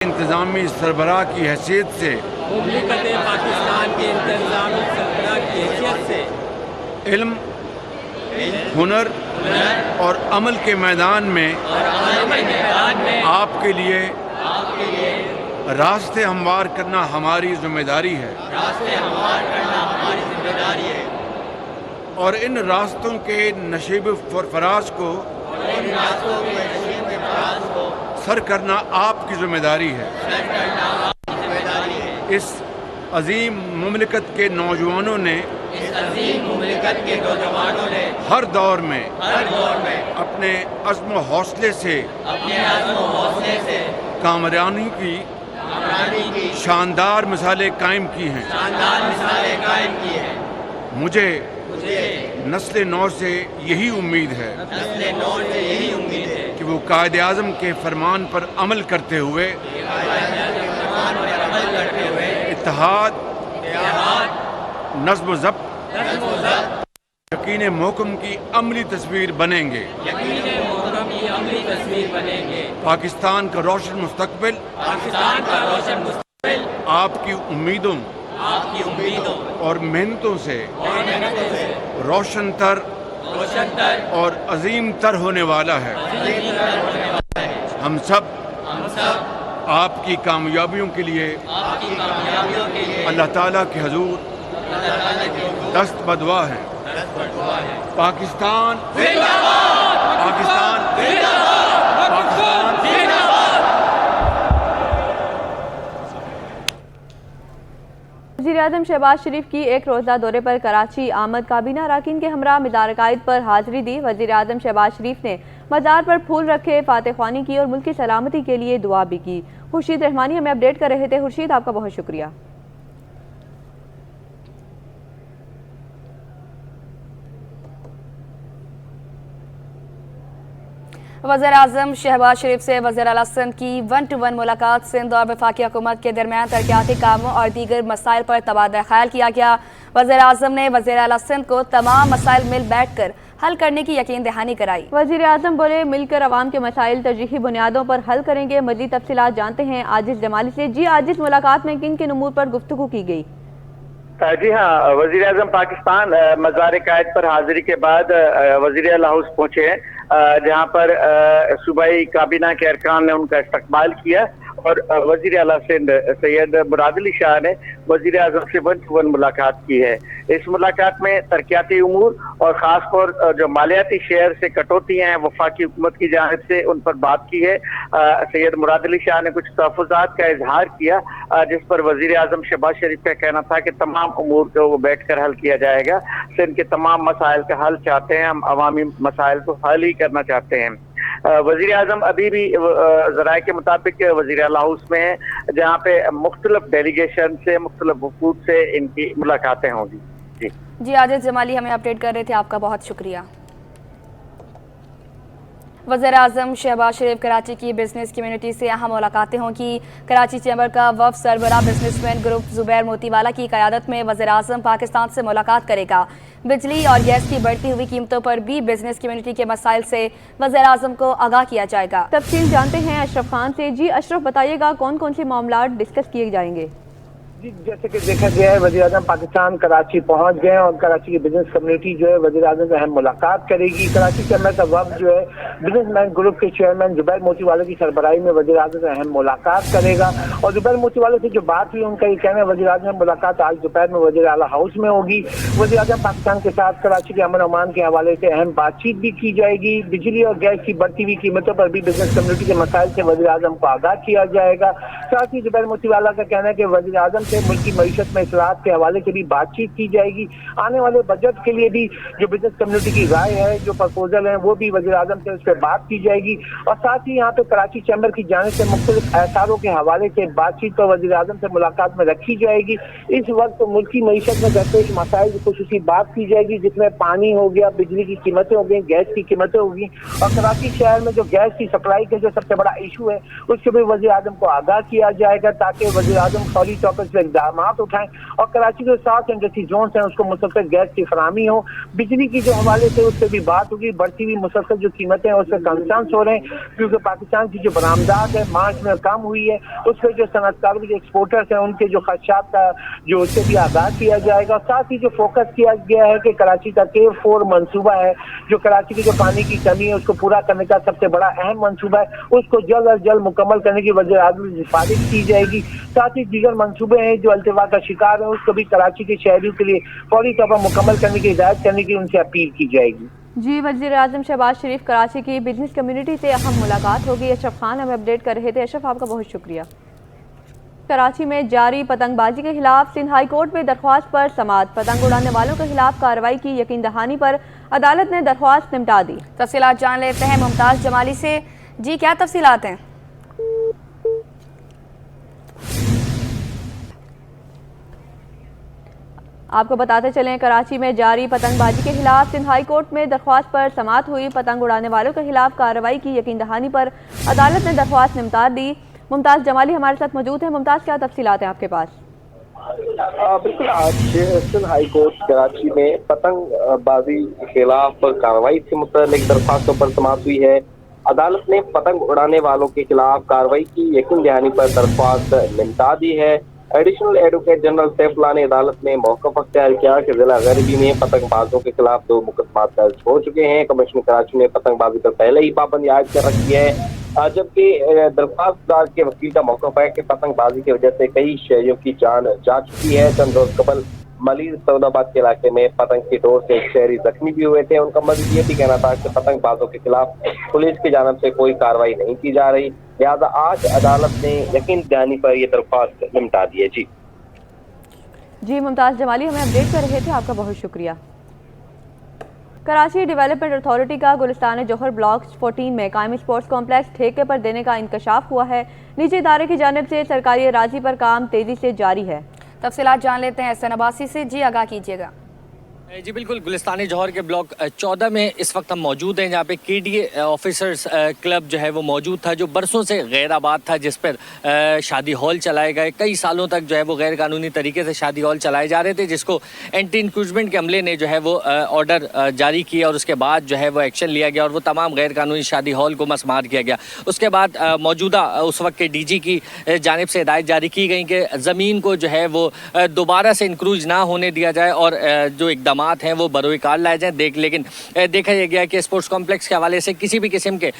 इंतज़ामी सरबराह की हैसियत से मुमलिकत पाकिस्तान के इंतज़ामी सरबराह की हैसियत से इल्म, हुनर और अमल के मैदान में आपके लिए रास्ते हमवार करना हमारी जिम्मेदारी है और इन रास्तों के नशीब फराज को सर करना आपकी जिम्मेदारी है। इस अजीम मुमलिकत के नौजवानों ने हर दौर में अपने अज़्म व हौसले से कामयाबी की शानदार मिसालें कायम की हैं। मुझे नस्ल नौ से यही उम्मीद है कि वो कायदे आज़म के फरमान पर अमल करते हुए इत्तेहाद, नज़्म व ज़ब्त, यकीन महकम की अमली तस्वीर बनेंगे। पाकिस्तान का रोशन मुस्तकबिल आपकी उम्मीदों और मेहनतों से रोशन तर और अजीम तर होने वाला है। हम सब आपकी कामयाबियों के लिए अल्लाह ताला के हुजूर दस्त बदुआ हैं। पाकिस्तान पाकिस्तान पाकिस्तान। वज़ीर-ए-आज़म शहबाज शरीफ की एक रोज़ा दौरे पर कराची आमद काबीना अरकान के हमरा मज़ार अकायद पर हाज़िरी दी। वज़ीर-ए-आज़म शहबाज शरीफ ने मज़ार पर फूल रखे, फातह ख्वानी की और मुल्क की सलामती के लिए दुआ भी की। खुर्शीद रहमानी हमें अपडेट कर रहे थे। खुर्शीद, आपका बहुत शुक्रिया। वज़ीर-ए-आज़म शहबाज शरीफ से वज़ीर आला सिंध की 1-to-1 मुलाकात। सिंध और वफाकी हुकूमत के दरमियान तरक्याती कामों और दीगर मसाइल पर तबादला ख्याल किया गया। वज़ीर-ए-आज़म ने वज़ीर आला सिंध को तमाम मसाइल मिल बैठ कर हल करने की यकीन दहानी कराई। वज़ीर-ए-आज़म बोले, मिलकर अवाम के मसाइल तरजीही बुनियादों पर हल करेंगे। मज़ीद तफसीलात जानते हैं आजिज़ जमाली से। जी आजिज़, मुलाकात में किन किन उमूर पर गुफ्तगू की गई? जी हाँ, वज़ीर आज़म पाकिस्तान मज़ार कायद पर हाजिरी के बाद वज़ीर आला हाउस पहुंचे हैं, जहां पर सूबाई काबीना के अरकान ने उनका इस्तकबाल किया और वज़ीर आला सिंध सैयद मुराद अली शाह ने वज़ीर आज़म से 1-to-1 मुलाकात की है। इस मुलाकात में तरक्याती उमूर और ख़ास तौर जो मालियाती शेयर से कटौती हैं वफाकी हुकूमत की जानिब से, उन पर बात की है। सैयद मुराद अली शाह ने कुछ तहफ़्फ़ुज़ात का इजहार किया, जिस पर वज़ीर आज़म शहबाज शरीफ का कहना था कि तमाम उमूर को वो बैठ कर हल किया जाएगा। सिंध के तमाम मसाइल का हल चाहते हैं, हम अवामी मसाइल को हल ही करना चाहते हैं। वज़ीर आज़म अभी भी ज़राए के मुताबिक वज़ीर आला हाउस में है, जहाँ पे मुख्तलिफ डेलीगेशन से, मुख्तलिफ वफूद से इनकी मुलाकातें होंगी। जी आजिज़ जमाली हमें अपडेट कर रहे थे, आपका बहुत शुक्रिया। वज़ीर-ए-आज़म शहबाज शरीफ कराची की बिजनेस कम्युनिटी से अहम मुलाकातें होंगी। कराची चैम्बर का वफ़द सरबराह बिजनेसमैन ग्रुप ज़ुबैर मोतीवाला की क़यादत में वज़ीर-ए-आज़म पाकिस्तान से मुलाकात करेगा। बिजली और गैस की बढ़ती हुई कीमतों पर भी बिजनेस कम्युनिटी के मसाइल से वज़ीर-ए-आज़म को आगाह किया जाएगा। तफसील जानते हैं अशरफ खान से। जी अशरफ, बताइएगा कौन कौन से मामला डिस्कस किए जाएंगे? जी, जैसे कि देखा गया है वज़ीर आज़म पाकिस्तान कराची पहुंच गए और कराची की बिजनेस कम्युनिटी जो है वज़ीर आज़म से अहम मुलाकात करेगी। कराची चैम्बर का वफ़द जो है बिजनेसमैन ग्रुप के चेयरमैन ज़ुबैर मोतीवाला की सरबराही में वज़ीर आज़म से अहम मुलाकात करेगा और ज़ुबैर मोतीवाला से जो बात हुई, उनका ये कहना है वज़ीर आज़म मुलाकात आज दोपहर में वज़ीर आला हाउस में होगी। वज़ीर आज़म पाकिस्तान के साथ कराची के अमन अमान के हवाले से अहम बातचीत भी की जाएगी। बिजली और गैस की बढ़ती हुई कीमतों पर भी बिजनेस कम्युनिटी के मसाइल से वज़ीर आज़म को आगाह किया जाएगा। साथ ही ज़ुबैर मोतीवाला का कहना है कि वज़ीर आज़म से मुल्क की मईशत में इस्लाहात के हवाले से भी बातचीत की जाएगी। आने वाले बजट के लिए भी जो बिजनेस कम्युनिटी की राय है, जो प्रपोजल है, वो भी वज़ीर आज़म से उस पर बात की जाएगी। और साथ ही यहाँ पे कराची चैम्बर की जानिब से मुख्तलिफ एहसारों के हवाले से बातचीत पर वज़ीर आज़म से मुलाकात में रखी जाएगी। इस वक्त मुल्क की मईशत में दरपेश मसाइल की खुसूसी बात की जाएगी, जिसमें पानी हो गया, बिजली की कीमतें हो गई, गैस की कीमतें होगी और कराची शहर में जो गैस की सप्लाई का जो सबसे बड़ा इशू है, उससे भी वज़ीर आज़म को आगाह किया जाएगा, ताकि वज़ीर आज़म फौरी तौर पर इकदाम उठाएं और कराची के 7 इंडस्ट्री जोन हैं उसको मुसलसल गैस की फराहमी हो। बिजली की जो हवाले से उससे भी बात होगी, बढ़ती हुई मुसलसल जो कीमतें हैं उससे कंसर्न्स हो रहे हैं, क्योंकि पाकिस्तान की जो बरामदात है मार्च में कम हुई है, उस पर जो सनअतकारों के एक्सपोर्टर्स हैं उनके जो खदशात का जो उससे भी आगाज किया जाएगा। साथ ही जो फोकस किया गया है कि कराची का K4 मंसूबा है, जो कराची की जो पानी की कमी है उसको पूरा करने का सबसे बड़ा अहम मंसूबा है, उसको जल्द अज जल्द मुकम्मल करने की वज़ीर आज़म से सिफारिश की जाएगी। साथ ही दीगर मंसूबे हैं जो अल्तवा का शिकार है उसको भी कराची के शहरियों के लिए फौरी तौर पर मुकम्मल करने की हिदायत करने की उनसे अपील की जाएगी। जी, वज़ीर आज़म शहबाज शरीफ कराची की बिजनेस कम्युनिटी से अहम मुलाकात होगी। अशरफ खान हमें अपडेट कर रहे थे। अशरफ, आपका बहुत शुक्रिया। कराची में जारी पतंगबाजी के खिलाफ सिंध हाई कोर्ट में दरख्वास्त पर समाअत। पतंग उड़ाने वालों के खिलाफ कार्रवाई की यकीन दहानी पर अदालत ने दरख्वास्त निपटा दी। तफसीलात जान लेते हैं मुमताज़ जमाली से। जी, क्या तफसीलात हैं? आपको बताते चलें, कराची में जारी पतंगबाजी के खिलाफ सिंध हाई कोर्ट में दरख्वास्त पर समाअत हुई। पतंग उड़ाने वालों के खिलाफ कार्रवाई की यकीन दहानी पर अदालत ने दरख्वास्त निपटा दी। मुमताज़ जमाली हमारे साथ मौजूद है। मुमताज़, क्या तफसीलात हैं आपके पास? बिल्कुल, आज सिंध हाई कोर्ट कराची में पतंगबाजी के खिलाफ कार्रवाई से मुतल्लिक दरख्वास्तों पर समाअत हुई है। अदालत ने पतंग उड़ाने वालों के खिलाफ कार्रवाई की यकीन दहानी पर दरख्वास्त निपटा दी है। एडिशनल एडवोकेट जनरल सैफुल्लाह ने अदालत में मौक़िफ़ अख्तियार किया कि जिला गरबी में पतंगबाजों के खिलाफ 2 मुकदमा दर्ज हो चुके हैं। कमिश्नर कराची ने पतंगबाजी पर पहले ही पाबंदी आयद कर रखी है, जबकि दरख्वास्तदार के वकील का मौक़िफ़ है कि पतंगबाजी की वजह से कई शहरियों की जान जा चुकी है। चंद रोज कबल मलिर सऊदाबाद के इलाके में पतंग की डोर से एक शहरी जख्मी भी हुए थे। उनका मजीद ये भी कहना था कि पतंगबाजों के खिलाफ पुलिस की जानिब से कोई कार्रवाई नहीं की जा रही, लिहाजा आज अदालत ने यकीन दहानी पर यह दरख्वास्त निपटा दी है। जी मुमताज़ जमाली हमें अपडेट कर रहे थे, आपका बहुत शुक्रिया। कराची डेवलपमेंट अथॉरिटी का गुलिस्तान जौहर ब्लॉक 14 में कायम स्पोर्ट्स कॉम्प्लेक्स ठेके पर देने का इंकशाफ हुआ है। निजी इदारे की जानिब से सरकारी अराजी पर काम तेजी से जारी है। तफसीलात जान लेते हैं एहसन अब्बासी से। जी, आगाह कीजिएगा। जी बिल्कुल, गुलिस्तान जौहर के ब्लॉक 14 में इस वक्त हम मौजूद हैं, जहाँ पे KDA ऑफिसर्स क्लब जो है वो मौजूद था, जो बरसों से गैर आबाद था, जिस पर शादी हॉल चलाए गए। कई सालों तक जो है वो गैर कानूनी तरीके से शादी हॉल चलाए जा रहे थे, जिसको एंटी इंक्रूजमेंट के अमले ने जो है वो ऑर्डर जारी किया और उसके बाद जो है वो एक्शन लिया गया और वो तमाम गैर कानूनी शादी हॉल को मसमार किया गया। उसके बाद मौजूदा उस वक्त के DG की जानिब से हिदायत जारी की गई कि ज़मीन को जो है वो दोबारा से इंक्रूज ना होने दिया जाए और जो इकदाम हैं वो बरोए कार लाए जाएं। लेकिन देखा यह गया कि स्पोर्ट्स कॉम्प्लेक्स के हवाले से किसी भी किस्म के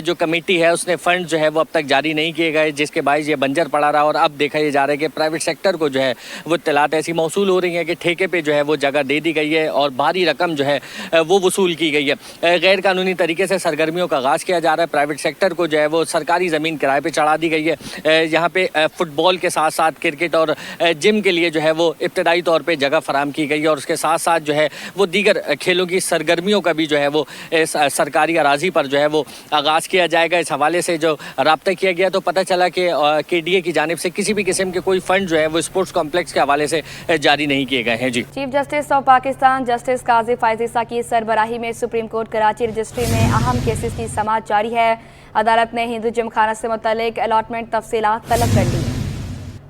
जो कमेटी है उसने फंड जो है वो अब तक जारी नहीं किए गए, जिसके बायस ये बंजर पड़ा रहा। और अब देखा जा रहा है कि प्राइवेट सेक्टर को जो है वो इत्तलात ऐसी मौसूल हो रही है कि ठेके पे जो है वो जगह दे दी गई है और भारी रकम जो है वो वसूल की गई है। गैर कानूनी तरीके से सरगर्मियों का आगाज़ किया जा रहा है। प्राइवेट सेक्टर को जो है वो सरकारी ज़मीन किराए पर चढ़ा दी गई है। यहाँ पे फुटबॉल के साथ साथ क्रिकेट और जिम के लिए जो है वो इब्तदाई तौर पर जगह फराम की गई है और उसके साथ साथ जो है वो दीगर खेलों की सरगर्मियों का भी जो है वो सरकारी अराजी पर जो है वो आगाज़ किया जाएगा। इस हवाले से जो राब्ता किया गया तो पता चला कि KDA की जानिब से किसी भी किस्म के कोई फंड जो है वो स्पोर्ट्स कॉम्प्लेक्स के हवाले से जारी नहीं किए गए हैं। जी, chief justice of Pakistan justice Qazi Faez Isa की सरबराही में सुप्रीम कोर्ट कराची रजिस्ट्री में अहम केसेस की समाअत जारी है। अदालत ने हिंदू जिम खाना से मुतल्लिक अलॉटमेंट तफसीलात तलब कर दी।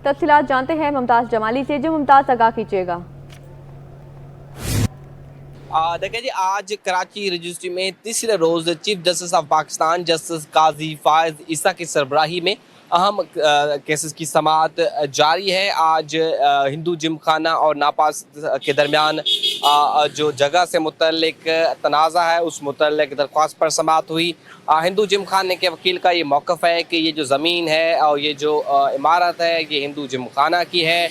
तफसीलात जानते हैं मुमताज़ जमाली से। जो मुमताज़, आगाह कीजिएगा। देखिए जी, आज कराची रजिस्ट्री में तीसरे रोज़ chief justice of Pakistan justice Qazi Faez Isa की सरबराही में अहम केसेस की समाअत जारी है। आज हिंदू जिम खाना और नापास के दरमियान जो जगह से मुतल्लिक तनाज़ा है उस मुतल्लिक दरख्वास्त पर समाअत हुई। हिंदू जिम खाने के वकील का ये मौक़िफ़ है कि ये जो ज़मीन है और ये जो इमारत है ये हिंदू जिम खाना की है,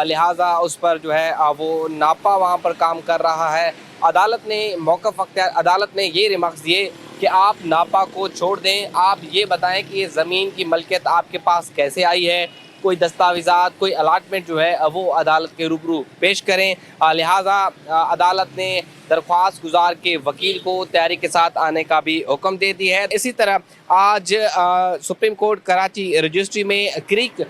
लिहाजा उस पर जो है वो नापा वहाँ पर काम कर रहा है। अदालत ने मौक़िफ़ अख्तियार अदालत ने ये रिमार्क्स दिए कि आप नापा को छोड़ दें, आप ये बताएं कि ये ज़मीन की मलकियत आपके पास कैसे आई है, कोई दस्तावेज़ात, कोई अलाटमेंट जो है वो अदालत के रूबरू पेश करें। लिहाजा अदालत ने दरख्वास्त गुजार के वकील को तैयारी के साथ आने का भी हुक्म दे दिया है। इसी तरह आज सुप्रीम कोर्ट कराची रजिस्ट्री में क्रीक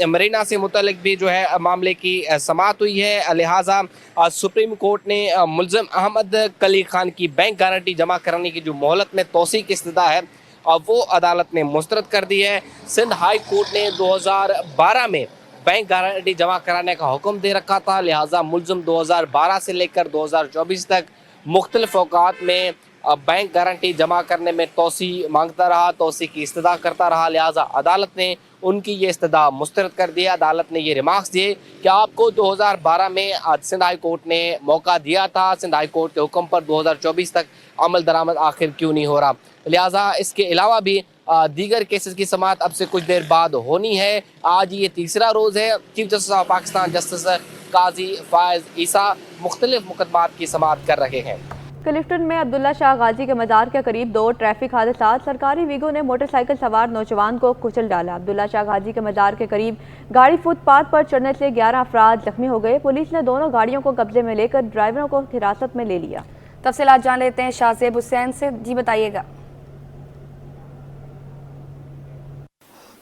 मरीना से मुतल्लिक भी जो है मामले की समाअत हुई है। लिहाजा सुप्रीम कोर्ट ने मुल्ज़िम अहमद कली खान की बैंक गारंटी जमा कराने की जो मोहलत में तोसी की इस्तदा है वो अदालत ने मुस्तरद कर दी है। सिंध हाई कोर्ट ने 2012 में बैंक गारंटी जमा कराने का हुक्म दे रखा था, लिहाजा मुलजिम 2012 से लेकर 2024 तक मुख्तलिफ औकात में बैंक गारंटी जमा करने में तोसी मांगता रहा, तोसी की इस्तदा करता रहा। लिहाजा अदालत ने उनकी ये इस्तदा मुस्तरद कर दिया। अदालत ने ये रिमार्क्स दिए कि आपको 2012 में सिंध हाई कोर्ट ने मौका दिया था, सिंध हाई कोर्ट के हुक्म पर 2024 तक अमल दरामद आखिर क्यों नहीं हो रहा। लिहाजा इसके अलावा भी दीगर केसेस की समाअत अब से कुछ देर बाद होनी है। आज ये तीसरा रोज़ है। Chief justice of Pakistan justice Qazi Faez Isa मुख्तलिफ मुकदमात की समाअत कर रहे हैं। क्लिफ्टन में अब्दुल्ला शाह गाजी के मज़ार के करीब 2 ट्रैफिक हादसा। सरकारी वीगो ने मोटरसाइकिल सवार नौजवान को कुचल डाला। अब्दुल्ला शाह गाजी के मज़ार के करीब गाड़ी फुटपाथ पर चढ़ने से 11 अफराद जख्मी हो गए। पुलिस ने दोनों गाड़ियों को कब्जे में लेकर ड्राइवरों को हिरासत में ले लिया। तफसीलात जान लेते हैं शाहजेब हुसैन से। जी बताइएगा।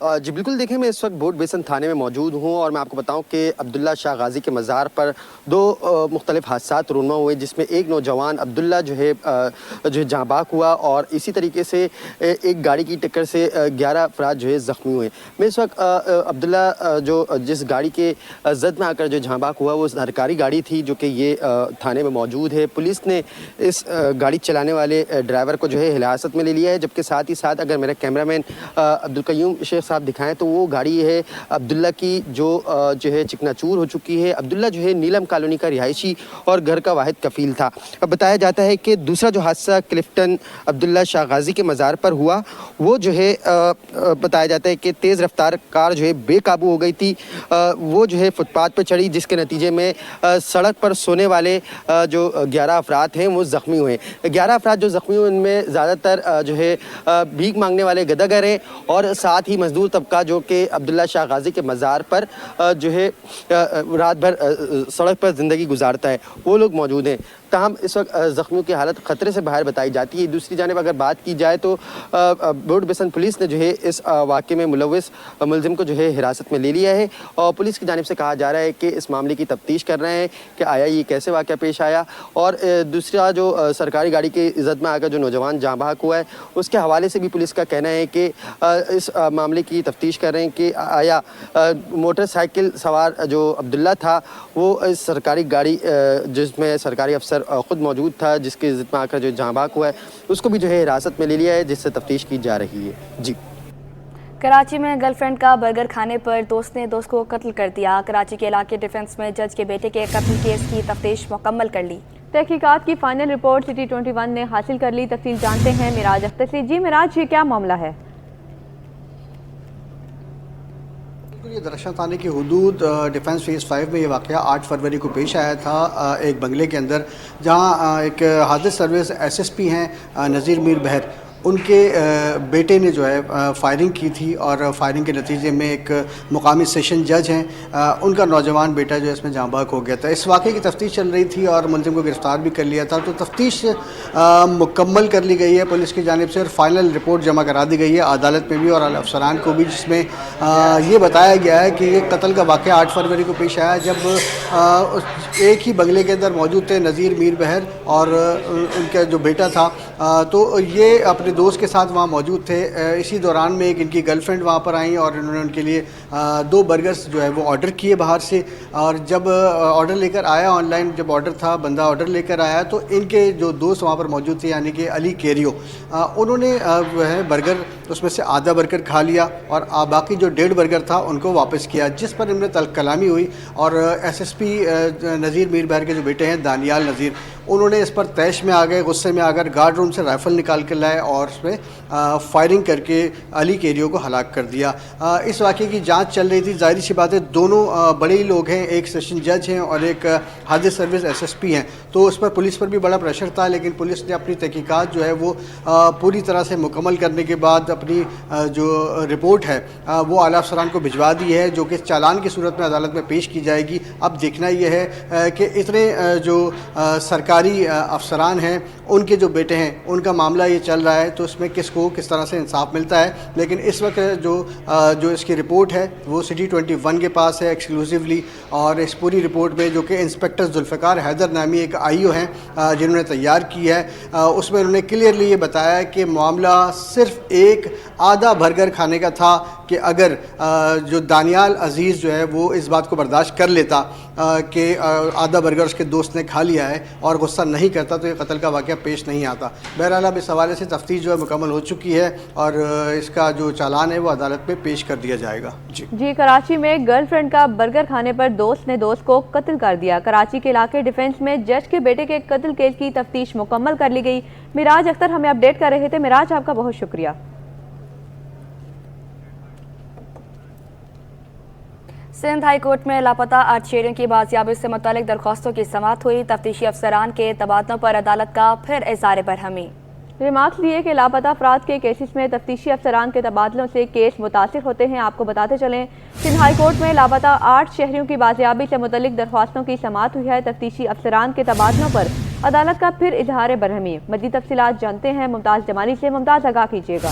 जी बिल्कुल, देखिए मैं इस वक्त बोर्ड बेसन थाने में मौजूद हूँ और मैं आपको बताऊँ कि अब्दुल्ला शाह गाजी के मज़ार पर 2 मुख्तलिफ हादसात रूनमा हुए, जिसमें एक नौजवान अब्दुल्ला जो है जहाँ बाक हुआ और इसी तरीके से एक गाड़ी की टक्कर से 11 अफराद जो है ज़ख्मी हुए। मैं इस वक्त अब्दुल्ला जो जिस गाड़ी के जद में आकर जो जहाँ बाक हुआ वो सरकारी गाड़ी थी, जो कि ये थाने में मौजूद है। पुलिस ने इस गाड़ी चलाने वाले ड्राइवर को जो है हिरासत में ले लिया है, जबकि साथ ही साथ अगर मेरा कैमरामैन अब्दुल कयूम शेख साहब दिखाएं तो वो गाड़ी है अब्दुल्ला की जो है चिकनाचूर हो चुकी है। अब्दुल्ला जो है नीलम कॉलोनी का रिहायशी और घर का वाहिद कफील था। अब बताया जाता है कि दूसरा जो हादसा क्लिफ्टन अब्दुल्ला शाह गाजी के मज़ार पर हुआ, वो जो है बताया जाता है कि तेज़ रफ्तार कार जो है बेकाबू हो गई थी। वो जो है फुटपाथ पर चढ़ी, जिसके नतीजे में सड़क पर सोने वाले जो 11 अफराद हैं वो ज़ख्मी हुए। 11 अफराद जो ज़ख्मी हुए उनमें ज़्यादातर जो है भीख मांगने वाले गदागर हैं और साथ ही मजदूर तबका जो कि अब्दुल्ला शाह गाजी के मज़ार पर जो है रात भर सड़क पर ज़िंदगी गुजारता है, वो लोग मौजूद हैं। ताहम इस वक्त ज़ख्मियों की हालत ख़तरे से बाहर बताई जाती है। दूसरी जानिब अगर बात की जाए तो बोर्ड बेसन पुलिस ने जो है इस वाक़े में मुलव्विस मुलजिम को जो है हिरासत में ले लिया है और पुलिस की जानिब से कहा जा रहा है कि इस मामले की तफ्तीश कर रहे हैं कि आया ये कैसे वाक़या पेश आया। और दूसरा जो सरकारी गाड़ी की इज़्ज़त में आकर जो नौजवान जाँ बहक हुआ है, उसके हवाले से भी पुलिस का कहना है कि इस मामले की तफ्तीश कर रहे हैं कि आया मोटरसाइकिल सवार जो अब्दुल्ला था वो इस सरकारी गाड़ी जिसमें सरकारी अफसर खुद मौजूद था, जिसकी इज़्ज़त में आकर जो जाँ बहक हुआ है, उसको भी जो है हिरासत में ले लिया है, जिससे तफ्तीश की जा रही है। जी। कराची में गर्लफ्रेंड का बर्गर खाने पर दोस्त ने दोस्त को कत्ल कर दिया। कराची के इलाके डिफेंस में जज के बेटे के कत्ल केस की तफ्तीश मुकम्मल कर ली। तहकीकात की फाइनल रिपोर्ट सिटी 21 ने हासिल कर ली। तफसील जानते हैं मिराज अख्तर से। जी मिराज, ये क्या मामला है? ये दरअसल थाने की हुदूद डिफेंस फेज़ 5 में ये वाक़या 8 फरवरी को पेश आया था एक बंगले के अंदर, जहां एक हादिस सर्विस SSP हैं नज़ीर मीर बहर, उनके बेटे ने जो है फायरिंग की थी और फायरिंग के नतीजे में एक मुकामी सेशन जज हैं उनका नौजवान बेटा जो है इसमें जाँ बहक हो गया था। इस वाक़े की तफ्तीश चल रही थी और मुलजिम को गिरफ़्तार भी कर लिया था। तो तफ्तीश मुकम्मल कर ली गई है पुलिस की जानिब से और फाइनल रिपोर्ट जमा करा दी गई है अदालत में भी और अफसरान को भी, जिसमें ये बताया गया है कि ये कत्ल का वाक़या 8 फरवरी को पेश आया जब एक ही बंगले के अंदर मौजूद थे नज़ीर मीर बहर और उनका जो बेटा था। तो ये अपने दोस्त के साथ वहाँ मौजूद थे। इसी दौरान में एक इनकी गर्लफ्रेंड वहाँ पर आई और इन्होंने उनके लिए 2 बर्गर्स जो है वो ऑर्डर किए बाहर से। और जब ऑर्डर लेकर आया, ऑनलाइन जब ऑर्डर था, बंदा ऑर्डर लेकर आया तो इनके जो दोस्त वहाँ पर मौजूद थे यानी कि अली केरियो, उन्होंने जो है बर्गर उसमें से आधा बर्गर खा लिया और बाकी जो 1.5 बर्गर था उनको वापस किया, जिस पर इनमें कलामी हुई। और SSP नज़ीर मीर बहर के जो बेटे हैं दानियाल नज़ीर, उन्होंने इस पर तैश में आ गए, गुस्से में आकर गार्ड रूम से राइफ़ल निकाल कर लाए और उसमें फायरिंग करके अली केरियो को हलाक कर दिया। इस वाक़े की जांच चल रही थी। ज़ाहिर सी बात है दोनों बड़े ही लोग हैं, एक सेशन जज हैं और एक हादिस सर्विस SSP हैं, तो उस पर पुलिस पर भी बड़ा प्रेशर था। लेकिन पुलिस ने अपनी तहकीकात जो है वो पूरी तरह से मुकम्मल करने के बाद अपनी जो रिपोर्ट है वो आला अफसरान को भिजवा दी है, जो कि चालान की सूरत में अदालत में पेश की जाएगी। अब देखना यह है कि इतने जो सरकारी अफसरान हैं उनके जो बेटे हैं उनका मामला ये चल रहा है, तो उसमें किसको किस तरह से इंसाफ मिलता है। लेकिन इस वक्त जो इसकी रिपोर्ट है वो सिटी 21 के पास है एक्सक्लूसिवली, और इस पूरी रिपोर्ट में जो कि इंस्पेक्टर जुल्फ़िकार हैदर नामी एक IO हैं जिन्होंने तैयार की है, उसमें उन्होंने क्लियरली ये बताया कि मामला सिर्फ एक आधा बर्गर खाने का था कि अगर जो दानियाल अजीज़ जो है वो इस बात को बर्दाश्त कर लेता कि आधा बर्गर उसके दोस्त ने खा लिया है और गुस्सा नहीं करता तो ये कत्ल का वाक़या पेश नहीं आता। बहरहाल अब इस हवाले से तफ्तीश जो है मुकम्मल हो चुकी है और इसका जो चालान है वो अदालत में पेश कर दिया जाएगा। जी कराची में गर्लफ्रेंड का बर्गर खाने पर दोस्त ने दोस्त को कत्ल कर दिया। कराची के इलाके डिफेंस में जज के बेटे के कत्ल केस की तफ्तीश मुकम्मल कर ली गई। मिराज अख्तर हमें अपडेट कर रहे थे। मिराज, आपका बहुत शुक्रिया। सिंध हाई कोर्ट में लापता 8 शेयरों की बाजियाबी से मुतालिक दरख्वास्तों की समाअत हुई। तफ्तीशी अफसरान के तबादलों पर अदालत का फिर इज़हार बरहमी। रिमार्क्स लिए कि लापता अफराद के केसेस में तफ्तीशी अफसरान के तबादलों से केस मुतासिर होते हैं। आपको बताते चलें, सिंध हाई कोर्ट में लापता 8 शहरियों की बाजियाबी से मुतल्लिक दरख्वास्तों की समाअत हुई है। तफ्तीशी अफसरान के तबादलों पर अदालत का फिर इजहार बरहमी। मज़ीद तफसीलात जानते हैं मुमताज़ जमाली से। मुमताज़, आगाह कीजिएगा।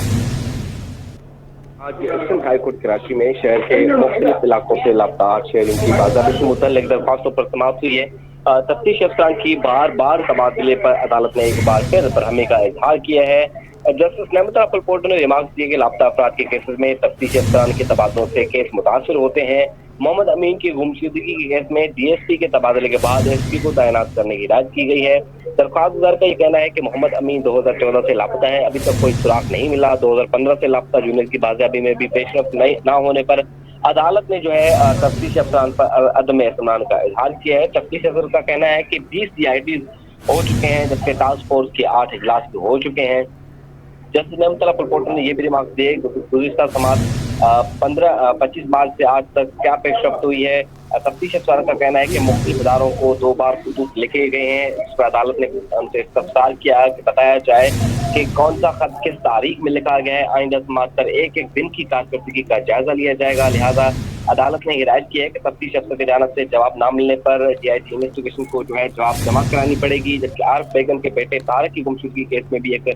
आज सिंध हाई कोर्ट कराची में शहर के मुख्तलिफ इलाकों से लापता 8 शहरियों की बाजियाबी से मुतल्लिक दरख्वास्तों पर समाअत हुई है। तफ्तीश अफसरान की बार बार तबादले पर अदालत ने एक बार फिर बरहमी का इजहार किया है। जस्टिस नेमत राफेल पोर्टो ने रिमार्क्स दिए कि लापता अफराद के केसेस में तफ्तीशी अफसरान के तबादलों से केस मुतासर होते हैं। मोहम्मद अमीन की गुमशुदगी के केस में DSP के तबादले के बाद SP को तैनात करने की हिदायत की गई है। दरख्वास्तदार का ये कहना है कि मोहम्मद अमीन 2014 से लापता है, अभी तक कोई सुराग नहीं मिला। 2015 से लापता जूनियर की बाजियाबी में भी पेशरफ्त न होने पर अदालत ने जो है तफ्तीश अफसरान पर अदम एतमान का इजहार किया है। तफ्तीश अफसर का कहना है कि 20 CIDs हो चुके हैं, जबकि टास्क फोर्स के 8 इजलास भी हो चुके हैं। जस्टिस नेमत राफेल पोर्टो ने यह भी रिमार्क दिए गुज़िश्ता समाअत 25 मार्च से आज तक क्या पेशरफ्त हुई है। तफ्तीश अफसर का कहना है कि मुख्तलिफ इदारों को 2 बार खतूत लिखे गए हैं। इस पर अदालत ने उनसे इस्तफसार किया कि बताया जाए कि कौन सा खत किस तारीख में लिखा गया है। आइंदा समाअत पर एक एक दिन की कारकर्दगी का जायजा लिया जाएगा। लिहाजा अदालत ने हिदायत की है कि तफ्तीश अफसर की जानिब से जवाब न मिलने पर DIT इन्वेस्टिगेशन को जो है जवाब जमा करानी पड़ेगी। जबकि आरिफ बेगम के बेटे तारक की गुमशुदगी केस में भी एक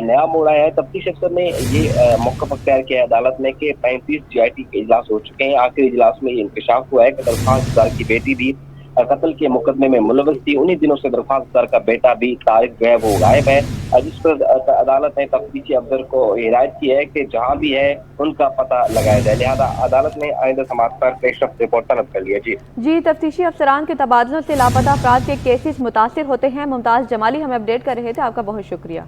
नया मोड़ आया है। तफ्तीश अफसर ने ये मौक़िफ़ अख्तियार किया है अदालत ने कि 35 DIT के इजलास हो चुके हैं। आखिरी इजलास में ये इंकशाफ हुआ है कि दरख्वास्तदार की बेटी भी कत्ल के मुकदमे में मुलव्वस थी। उन्हीं दिनों से दरख्वास्तदार का बेटा भी तारिक जो है वो गायब है, जिस पर अदालत ने तफ्तीशी अफसर को हिदायत की है कि जहां भी है उनका पता लगाया जाए। लिहाजा अदालत ने आइंदा समाअत पर पेशरफ्त रिपोर्ट तलब कर लिया। जी तफ्तीशी अफसरान के तबादलों से लापता अफराद के केसेस मुतासिर होते हैं। मुमताज़ जमाली हमें अपडेट कर रहे थे। आपका बहुत शुक्रिया।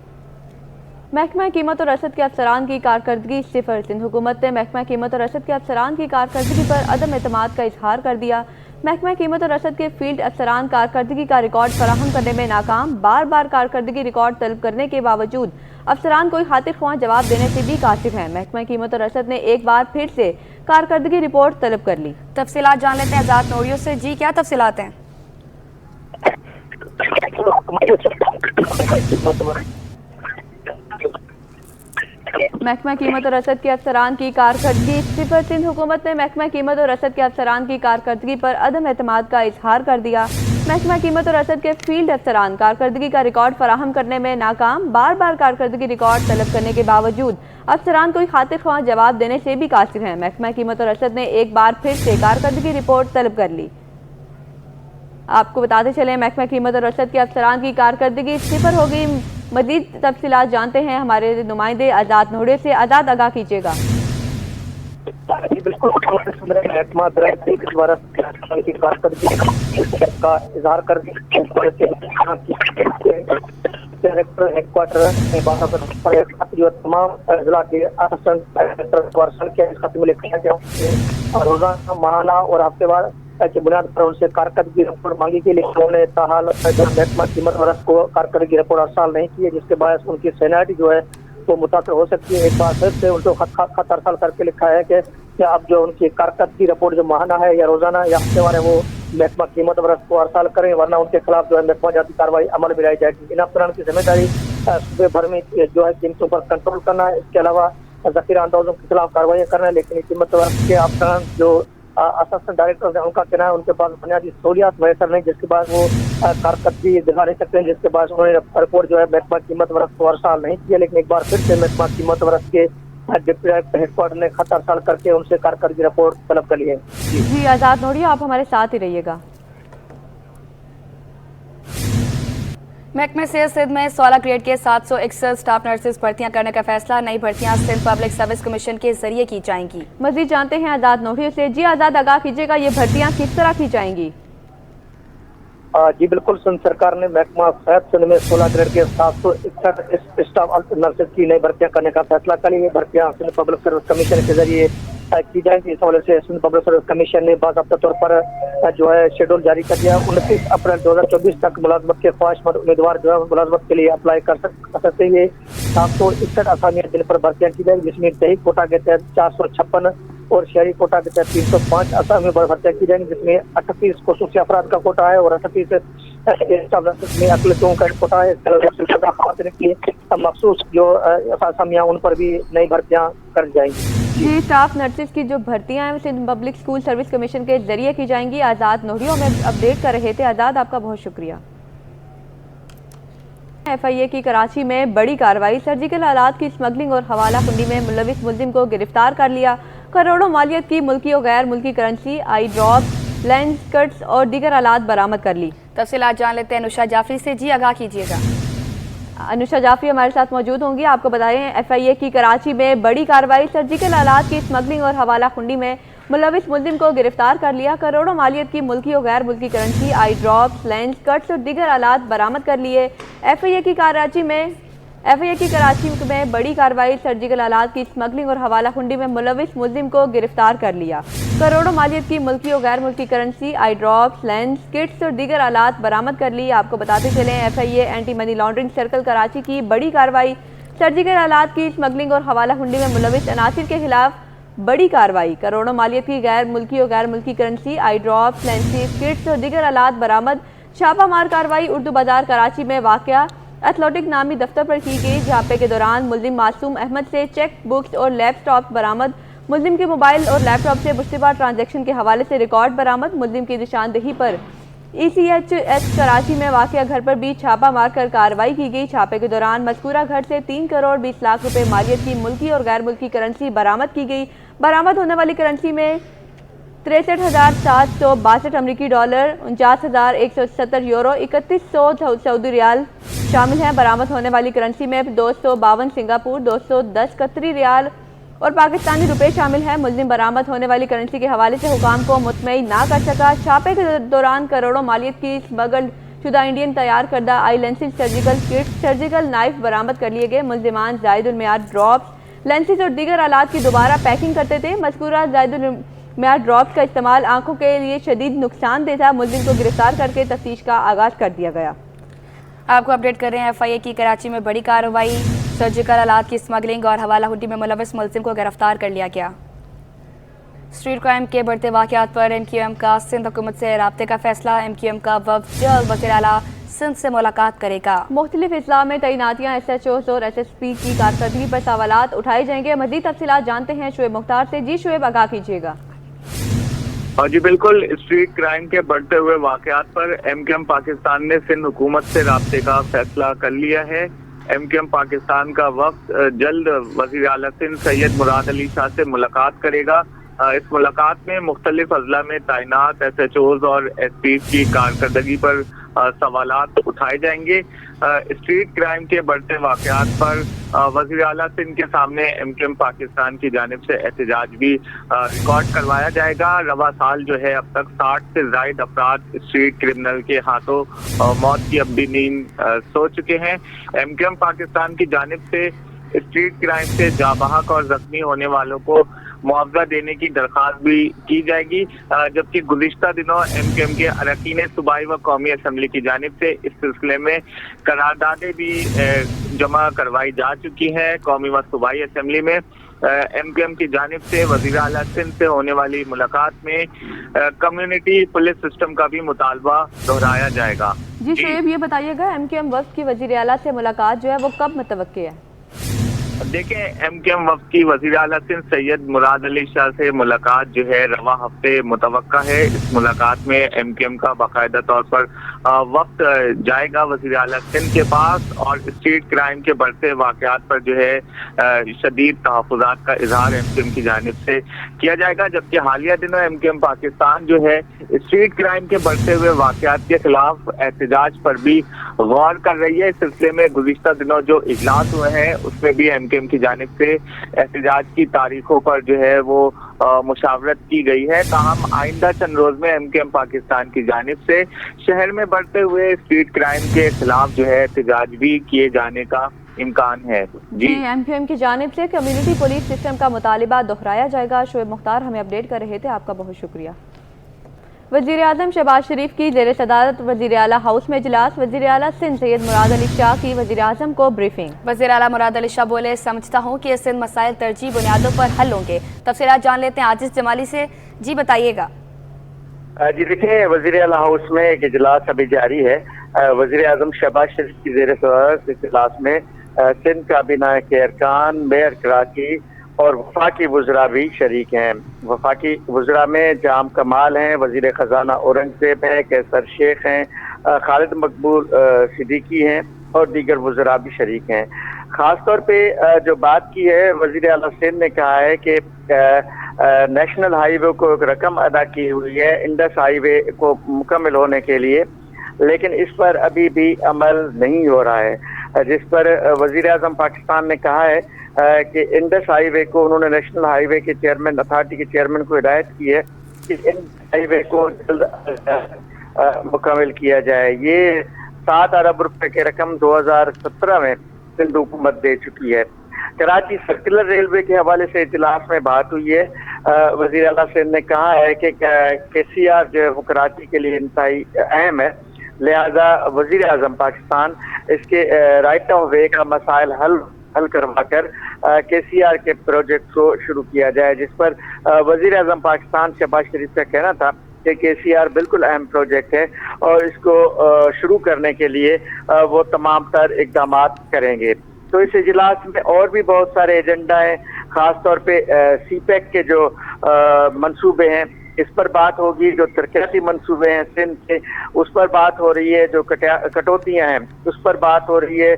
महकमा कीमत और रसद के अफसरान की कारकर्दगी सिफर। सिंध हुकूमत ने महकमा कीमत और रसद के अफसरान की कारकर्दगी पर अदम एतमाद का इजहार कर दिया। महकमा कीमत और रसद के फील्ड अफसरान कारकर्दगी का रिकॉर्ड फराहम करने में नाकाम। बार बार कारकर्दगी रिकॉर्ड तलब करने के बावजूद अफसरान कोई खातिर ख्वाह जवाब देने से भी कासिर हैं। महकमा कीमत और रसद ने एक बार फिर से कारकर्दगी रिपोर्ट तलब कर ली। तफसीलात जान लेते हैं आजाद नोरियो से। जी, क्या तफसीलात हैं? महकमा कीमत और रसद के अफसरान की कारकर्दगी सिफर। सिंध हुकूमत ने महकमा कीमत और रसद के अफसरान की कारकर्दगी पर अदम एतमाद का इजहार कर दिया। महकमा कीमत और रसद के फील्ड अफसरान कारकर्दगी का रिकॉर्ड फराहम करने में नाकाम। बार बार कारकर्दगी रिकॉर्ड तलब करने के बावजूद अफसरान कोई खातिर ख्वाह जवाब देने से भी कासिर हैं। महकमा कीमत और रसद ने एक बार फिर से कारकर्दगी रिपोर्ट तलब कर ली। आपको बताते चले, महकमा कीमत और रसद के अफसरान की कारकर्दगी सिफर हो गई। मजीद तफसीलात जानते हैं हमारे नुमाइंदे आज़ाद नोड़े से। आज़ाद, आगाह कीजिएगा। बिल्कुल का इजहार कर डायरेक्टर हेडक्वार्टर जो तमाम जिला के रोजाना माहाना और हफ्तेवार की बुनियाद पर उनसे कारकर्दगी रिपोर्ट मांगी गई, लेकिन उन्होंने ताहाल महकमा कीमत और रसद को कारकर्दगी रिपोर्ट अरसाल नहीं की है, जिसके बायस उनकी सेनारिटी जो है वो मुतासर हो सकती है। एक बार फिर से उनको खत अरसाल करके लिखा है कि अब जो उनकी कारकर्दगी रिपोर्ट जो माहाना है या रोजाना या हफ्तेवार है वो महकमा कीमत और रसद को अरसाल करें, वरना उनके खिलाफ जो है महकमा जाती कार्रवाई अमल में लाई जाएगी। इन अफसरान की जिम्मेदारी सूबे भर में जो है कीमतों पर कंट्रोल करना है, इसके अलावा जखीरा अंदाजों के खिलाफ कार्रवाई करना है। लेकिन कीमत और रसद के अफसरान जो असिस्टेंट डायरेक्टर है उनका कहना है उनके पास बुनियादी सहूलियात मैसर नहीं, जिसके बाद वो कारकर्दगी दिखा नहीं सकते हैं, जिसके बाद उन्होंने रिपोर्ट जो है महकमा कीमत और रसद को अरसाल नहीं किया। लेकिन एक बार फिर से महकमा कीमत और रसद के डिप्टी डायरेक्टर हेडक्वार्टर ने खत अरसाल करके उनसे कारकर्दगी रिपोर्ट तलब कर ली है। जी आज़ाद नोड़िया, आप हमारे साथ ही रहिएगा। महकमे से सिंध में 16 ग्रेड के 761 स्टाफ नर्सेज भर्तियां करने का फैसला। नई भर्तियां सिंध पब्लिक सर्विस कमीशन के जरिए की जाएंगी। मजीद जानते हैं आज़ाद नोहियों से। जी आज़ाद, आगाह कीजिएगा, ये भर्तियां किस तरह की जाएंगी? जी बिल्कुल, सिंध सरकार ने महकमा सेहत सिंध में 16 ग्रेड के 761 स्टाफ नर्सेज की नई भर्तियां करने का फैसला करी है। भर्तियां सिंध पब्लिक सर्विस कमीशन के जरिए की जाएंगी। इस हवाले से सिंध पब्लिक सर्विस कमीशन ने बाकायदा तौर पर जो है शेड्यूल जारी कर दिया। 29 अप्रैल 2024 तक मुलाजमत के ख्वाहिशमंद उम्मीदवार जो है मुलाजमत के लिए अप्लाई कर सकते हैं। 761 असामियां जिन पर भर्तियां की जाएगी, जिसमें दही कोटा के तहत 456 और शहरी कोटा के तहत 305 असामियों पर भर्तियां की जाएंगी, जिसमें 38 खुसूसी अफराद का कोटा है और 38 में अकलियतों का कोटा है। खातिन के लिए मखसूस जो असामियां उन पर भी नई भर्तियां कर जाएंगी। जी, स्टाफ नर्सेज की जो भर्तियां हैं Sindh public school service commission के जरिए की जाएंगी। आज़ाद नोहरियों में अपडेट कर रहे थे। आज़ाद, आपका बहुत शुक्रिया। FIA की कराची में बड़ी कार्रवाई। सर्जिकल आलात की स्मगलिंग और हवाला कुंडी में मुलविस मुल्जिम को गिरफ्तार कर लिया। करोड़ों मालियत की मुल्की और गैर मुल्की करेंसी, आई ड्रॉप, लेंस कट्स और दीगर आलात बरामद कर ली। तफसीलात जान लेते हैं अनुषा जाफरी से। जी आगाह कीजिएगा। अनुषा जाफरी हमारे साथ मौजूद होंगी। आपको बताएं, FIA की कराची में बड़ी कार्रवाई। सर्जिकल आलात की स्मगलिंग और हवाला कुंडी में मुलविस मुल्जिम को गिरफ्तार कर लिया। करोड़ों मालियत की मुल्की और गैर मुल्की currency, eye drops, lens cuts और दीगर आलात बरामद कर लिए। FIA की कराची में बड़ी कार्रवाई। सर्जिकल आलात की स्मगलिंग और हवाला कुंडी में मुलविस मुल्जिम को गिरफ्तार कर लिया। करोड़ों मालियत की मुल्की और गैर मुल्की currency, eye drops, lens kits और दीगर आलात बरामद कर ली। आपको बताते चलें, FIA anti money laundering circle Karachi की बड़ी कार्रवाई। सर्जिकल आलात की स्मगलिंग और हवाला कुंडी में मुलविस अनासिर के खिलाफ बड़ी कार्रवाई। करोड़ों मालियत की गैर मुल्की currency, eye drops, lenses, kits और दीगर आलात बरामद। छापामार कार्रवाई उर्दू बाजार कराची में वाक़या एथलेटिक नामी दफ्तर पर की गई। झापे के दौरान मुल्जिम मासूम अहमद से चेक बुक्स और लैपटॉप बरामद। मुल्जिम के मोबाइल और लैपटॉप से मुश्तबा ट्रांजैक्शन के हवाले से रिकॉर्ड बरामद। मुल्जिम की निशानदही पर ECHS कराची में वाक़या घर पर भी छापा मारकर कार्रवाई की गई। छापे के दौरान मज़कूरा घर से 3 करोड़ 20 लाख रुपए मालियत की मुल्की और गैर मुल्की करेंसी बरामद की गई। बरामद होने वाली करेंसी में 63,762 अमरीकी डॉलर, 49,170 यूरो, 3100 सऊदी रियाल शामिल हैं। बरामद होने वाली करेंसी में 252 सिंगापुर, 210 कतरी रियाल और पाकिस्तानी रुपए शामिल हैं। मुल्जिम बरामद होने वाली करेंसी के हवाले से हुकाम को मुतमईन ना कर सका। छापे के दौरान करोड़ों मालियत की स्मगल शुदा इंडियन तैयार करदा eye lenses, surgical kit, surgical knife बरामद कर लिए गए। मुल्जिमान जायदुल मियार ड्रॉप्स, लेंसेज और दीगर आलात की दोबारा पैकिंग करते थे। मज़कूरा जायदुल मियार ड्रॉप्स का इस्तेमाल आंखों के लिए शदीद नुकसानदेह था। मुल्जिम को गिरफ्तार करके तफ्तीश का आगाज कर दिया गया। आपको अपडेट कर रहे हैं, FIA की कराची में बड़ी कार्रवाई। सर्जिकल आलात की स्मगलिंग और हवाला हुड्डी में मुलविस मुल्जिम को गिरफ्तार कर लिया गया। स्ट्रीट क्राइम के बढ़ते वाक़यात पर MQM का सिंध हुकूमत से राब्ते का फैसला। MQM का वफ़द जल्द वज़ीर आला सिंध से मुलाकात करेगा। मुख्तलिफ अजला में तैनातियाँ, SHOs और SSP की कारकर्दगी पर सवालात उठाए जाएंगे। मज़ीद तफसीलात जानते हैं शुएब मुख्तार से। जी शुएब, आगाह कीजिएगा। जी बिल्कुल, स्ट्रीट क्राइम के बढ़ते हुए वाकयात पर MQM पाकिस्तान ने सिंध हुकूमत से राब्ते का फैसला कर लिया है। MQM पाकिस्तान का वक्त जल्द वज़ीर आला सिंध सैयद मुराद अली शाह से मुलाकात करेगा। इस मुलाकात में मुख्तलिफ अजला में तैनात SHOs और SPs की कारकर्दगी पर सवालात उठाए जाएंगे। स्ट्रीट क्राइम के बढ़ते वाकयात पर वज़ीर आला सिंध के सामने MQM पाकिस्तान की जानिब से एहतजाज भी रिकॉर्ड करवाया जाएगा। रवा साल जो है अब तक 60 से ज़ायद अफराद स्ट्रीट क्रिमिनल के हाथों मौत की अब्दी नींद सो चुके हैं। MQM पाकिस्तान की जानिब से स्ट्रीट क्राइम से जाबहक और जख्मी होने वालों को मुआवजा देने की दरख्वास्त भी की जाएगी। जबकि गुज़िश्ता दिनों MQM के अरकान सूबाई व कौमी असम्बली की जानिब से इस सिलसिले में करारदादें भी जमा करवाई जा चुकी हैं। कौमी व सूबाई असम्बली में MQM की जानिब से वज़ीर आला सिंध से होने वाली मुलाकात में कम्युनिटी पुलिस सिस्टम का भी मुतालबा दोहराया जाएगा। जी शुएब, ये बताइएगा MQM वक्त की वज़ीर आला से मुलाकात जो है वो कब मुतवक्की है? देखें MKM वफ्द की वज़ीर आला सिंध सैयद मुराद अली शाह से मुलाकात जो है रवा हफ्ते मुतवक्का है। इस मुलाकात में MKM का बाकायदा तौर पर वक्त जाएगा वज़ीर आला सिंध के पास और स्ट्रीट क्राइम के बढ़ते वाक़यात पर जो है शदीद तहफ़्फ़ुज़ात का इजहार MKM की जानिब से किया जाएगा। जबकि हालिया दिनों MKM पाकिस्तान जो है स्ट्रीट क्राइम के बढ़ते हुए वाक़यात के खिलाफ एहतजाज पर भी गौर कर रही है। इस सिलसिले में गुज़िश्ता दिनों जो इजलास हुए हैं उसमें भी MKM की जानिब से एहतजाज की तारीखों पर जो है वो मुशावरत की गई है। ताहम आइंदा चंद रोज में MKM पाकिस्तान की जानिब से शहर में बढ़ते हुए स्ट्रीट क्राइम के खिलाफ जो है एहतजाज भी किए जाने का इम्कान है। जी MKM की जानिब से कम्युनिटी पुलिस सिस्टम का मुतालिबा दोहराया जाएगा। शोएब मुख्तार हमें अपडेट कर रहे थे, आपका बहुत शुक्रिया। वज़ीर आज़म शहबाज शरीफ की ज़ेर सदारत वज़ीर आला हाउस में इजलास, वज़ीर आला सिंध सैयद मुराद अली शाह की वज़ीर आज़म को ब्रीफिंग। वज़ीर आला मुराद अली शाह बोले, समझता हूँ कि सिंध मसाइल तरजीह बुनियादों पर हल होंगे। तफसीलात जान लेते हैं आजिज़ जमाली से। जी बताइएगा। जी देखिए, वज़ीर आला हाउस में एक इजलास अभी जारी है। वज़ीर आज़म शहबाज शरीफ की ज़ेर सदारत इजलास में सिंध काबीना के अरकान, मेयर कराची और वफाकी वज़रा भी शरीक हैं। वफाकी वज़रा में जाम कमाल हैं, वज़ीर ख़जाना औरंगज़ेब हैं, कैसर शेख हैं, खालिद मकबूल सिद्दीकी हैं और दीगर वज़रा भी शरीक हैं। ख़ास तौर पे जो बात की है, वज़ीर आला सिंध ने कहा है कि नेशनल हाईवे को एक रकम अदा की हुई है इंडस हाईवे को मुकम्मल होने के लिए, लेकिन इस पर अभी भी अमल नहीं हो रहा है, जिस पर वज़ीर आज़म पाकिस्तान ने कहा है कि इंडस हाईवे को उन्होंने नेशनल हाईवे के चेयरमैन, अथॉरिटी के चेयरमैन को हिदायत की है कि इन हाईवे को जल्द मुकम्मल किया जाए। ये 7 अरब रुपए की रकम 2017 में सिंध हुकूमत दे चुकी है। कराची सर्कुलर रेलवे के हवाले से इजलास में बात हुई है। वज़ीर आला सिंध ने कहा है कि KCR जो है वो कराची के लिए इंतहाई अहम है, लिहाजा वज़ीर आज़म पाकिस्तान इसके राइट ऑफ वे का मसाइल हल करवा कर KCR के प्रोजेक्ट को शुरू किया जाए, जिस पर वज़ीर आज़म पाकिस्तान शहबाज शरीफ का कहना था कि KCR बिल्कुल अहम प्रोजेक्ट है और इसको शुरू करने के लिए वो तमाम तर इकदाम करेंगे। तो इस इजलास में और भी बहुत सारे एजेंडा हैं, ख़ास तौर पे CPEC के जो मंसूबे हैं इस पर बात होगी, जो तरक्याती मंसूबे हैं सिंध के उस पर बात हो रही है, जो कटौतियाँ हैं उस पर बात हो रही है,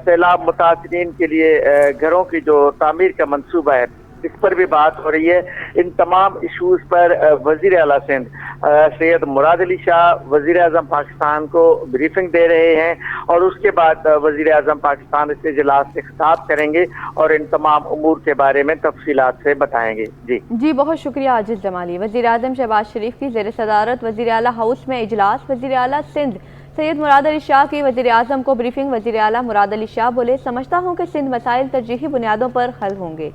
सैलाब मुतासिरीन के लिए घरों की जो तामीर का मंसूबा है इस पर भी बात हो रही है। इन तमाम इशूज़ पर वज़ीर आला सिंध सैयद मुराद अली शाह वज़ीर आज़म पाकिस्तान को ब्रीफिंग दे रहे हैं और उसके बाद वज़ीर आज़म पाकिस्तान इस इजलास से खिताब करेंगे और इन तमाम उमूर के बारे में तफसीलात से बताएंगे। जी बहुत शुक्रिया आजिज़ जमाली। वज़ीर आज़म शहबाज शरीफ की ज़ेर सदारत वज़ीर आला हाउस में इजलास, वज़ीर आला सिंध सैयद मुराद अली शाह की वज़ीर आज़म को ब्रीफिंग। वज़ीर आला मुराद अली शाह बोले, समझता हूँ कि सिंध मसाइल तरजीही बुनियादों पर हल होंगे।